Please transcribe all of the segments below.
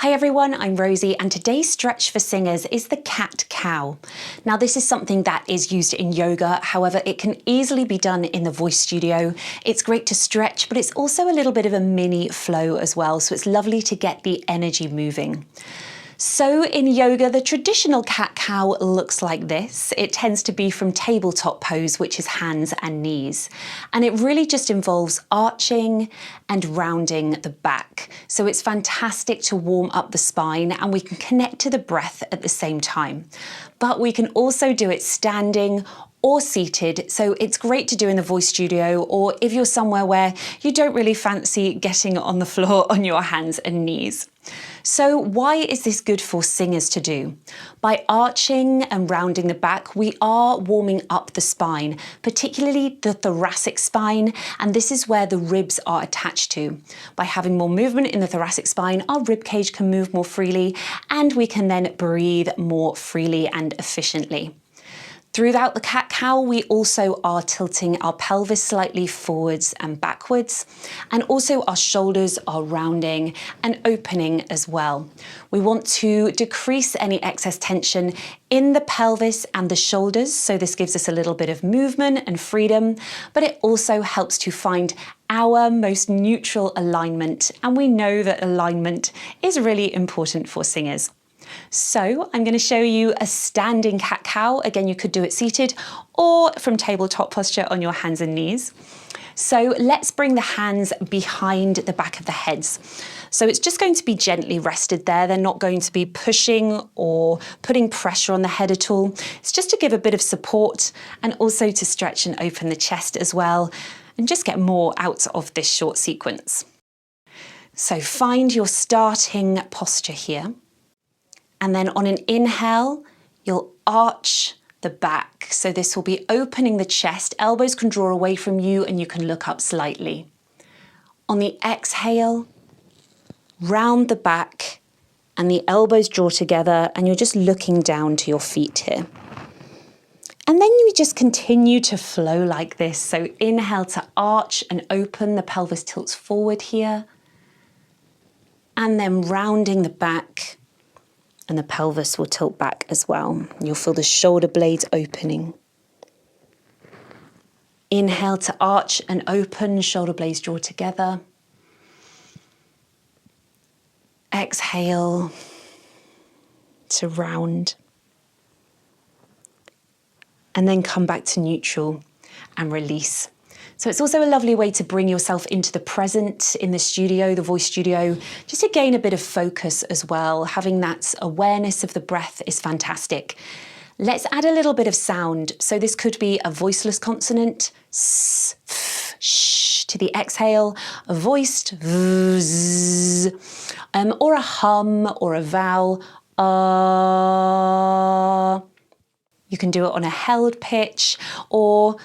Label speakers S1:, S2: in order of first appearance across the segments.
S1: Hi everyone, I'm Rosie and today's stretch for singers is the cat-cow. Now this is something that is used in yoga, however it can easily be done in the voice studio. It's great to stretch, but it's also a little bit of a mini flow as well, so it's lovely to get the energy moving. So in yoga, the traditional cat-cow looks like this. It tends to be from tabletop pose, which is hands and knees. And it really just involves arching and rounding the back. So it's fantastic to warm up the spine and we can connect to the breath at the same time. But we can also do it standing or seated, so it's great to do in the voice studio, or if you're somewhere where you don't really fancy getting on the floor on your hands and knees. So why is this good for singers to do? By arching and rounding the back, we are warming up the spine, particularly the thoracic spine, and this is where the ribs are attached to. By having more movement in the thoracic spine, our rib cage can move more freely, and we can then breathe more freely and efficiently. Throughout the cat-cow, we also are tilting our pelvis slightly forwards and backwards, and also our shoulders are rounding and opening as well. We want to decrease any excess tension in the pelvis and the shoulders, so this gives us a little bit of movement and freedom, but it also helps to find our most neutral alignment, and we know that alignment is really important for singers. So I'm going to show you a standing cat-cow. Again, you could do it seated or from tabletop posture on your hands and knees. So let's bring the hands behind the back of the heads. So it's just going to be gently rested there. They're not going to be pushing or putting pressure on the head at all. It's just to give a bit of support and also to stretch and open the chest as well and just get more out of this short sequence. So find your starting posture here. And then on an inhale, you'll arch the back. So this will be opening the chest. Elbows can draw away from you and you can look up slightly. On the exhale, round the back and the elbows draw together and you're just looking down to your feet here. And then you just continue to flow like this. So inhale to arch and open, the pelvis tilts forward here. And then rounding the back. And the pelvis will tilt back as well. You'll feel the shoulder blades opening. Inhale to arch and open, shoulder blades draw together. Exhale to round. And then come back to neutral and release. So it's also a lovely way to bring yourself into the present in the studio, the voice studio, just to gain a bit of focus as well. Having that awareness of the breath is fantastic. Let's add a little bit of sound. So this could be a voiceless consonant, s, f, sh, to the exhale, a voiced v, z, or a hum or a vowel, You can do it on a held pitch or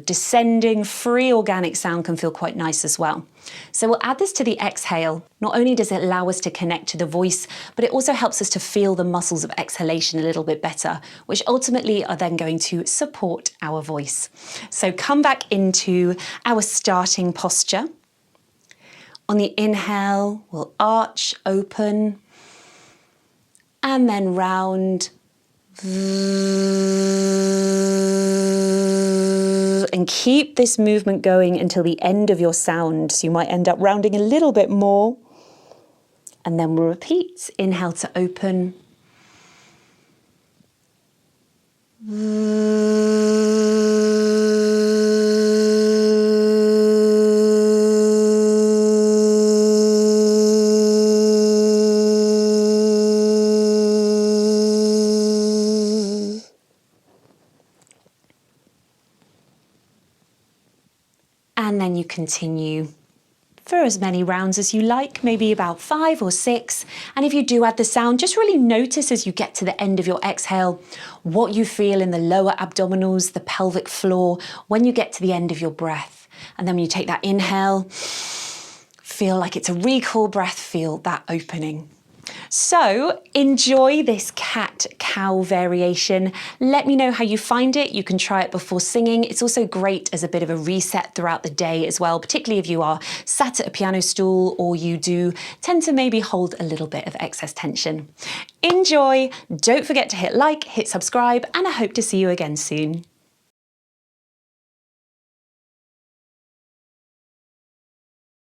S1: descending, free organic sound can feel quite nice as well. So we'll add this to the exhale. Not only does it allow us to connect to the voice, but it also helps us to feel the muscles of exhalation a little bit better, which ultimately are then going to support our voice. So come back into our starting posture. On the inhale, we'll arch, open, and then round. And keep this movement going until the end of your sound. So you might end up rounding a little bit more. And then we'll repeat. Inhale to open. And then you continue for as many rounds as you like, maybe about 5 or 6. And if you do add the sound, just really notice as you get to the end of your exhale, what you feel in the lower abdominals, the pelvic floor, when you get to the end of your breath. And then when you take that inhale, feel like it's a recall breath, feel that opening. So enjoy this cat-cow variation. Let me know how you find it. You can try it before singing. It's also great as a bit of a reset throughout the day as well, particularly if you are sat at a piano stool or you do tend to maybe hold a little bit of excess tension. Enjoy. Don't forget to hit like, hit subscribe, and I hope to see you again soon.